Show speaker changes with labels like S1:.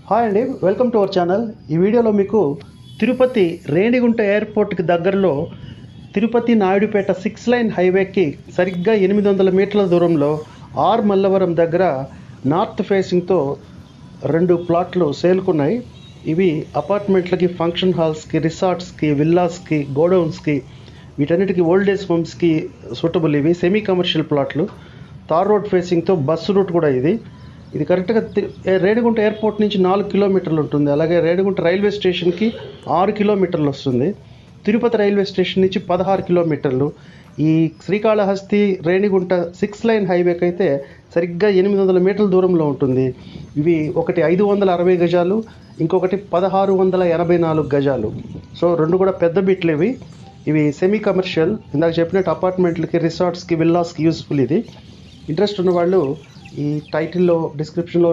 S1: Hi అండి, welcome to our channel. ఈ వీడియోలో మీకు తిరుపతి రేణిగుంట ఎయిర్పోర్ట్కి దగ్గరలో తిరుపతి నాయుడుపేట 6 లైన్ హైవేకి సరిగ్గా 800 మీటర్ల దూరంలో ఆర్ మల్లవరం దగ్గర నార్త్ ఫేసింగ్తో 2 ప్లాట్లు సేల్కున్నాయి. ఇవి అపార్ట్మెంట్లకి, ఫంక్షన్ హాల్స్కి, రిసార్ట్స్కి, విల్లాస్కి, గోడౌన్స్కి, వీటన్నిటికీ ఓల్డ్ ఏజ్ హోమ్స్కి సూటబుల్. ఇవి సెమీ కమర్షియల్ ప్లాట్లు. తార్ రోడ్ ఫేసింగ్తో బస్సు రూట్ కూడా ఇది కరెక్ట్గా రేణిగుంట ఎయిర్పోర్ట్ నుంచి 4 కిలోమీటర్లు ఉంటుంది. అలాగే రేణిగుంట రైల్వే స్టేషన్కి 6 కిలోమీటర్లు వస్తుంది. తిరుపతి రైల్వే స్టేషన్ నుంచి 16 కిలోమీటర్లు. ఈ శ్రీకాళహస్తి రేణిగుంట 6 లైన్ హైవేకి అయితే సరిగ్గా 800 మీటర్ల దూరంలో ఉంటుంది. ఇవి ఒకటి 560 గజాలు, ఇంకొకటి 1684 గజాలు. సో 2 కూడా పెద్ద బిట్లు ఇవి సెమీ కమర్షియల్. ఇందాక చెప్పినట్టు అపార్ట్మెంట్లకి, రిసార్ట్స్కి, విల్లాస్కి యూస్ఫుల్. ఇది ఇంట్రెస్ట్ ఉన్న వాళ్ళు ఈ టైటిల్లో, డిస్క్రిప్షన్లో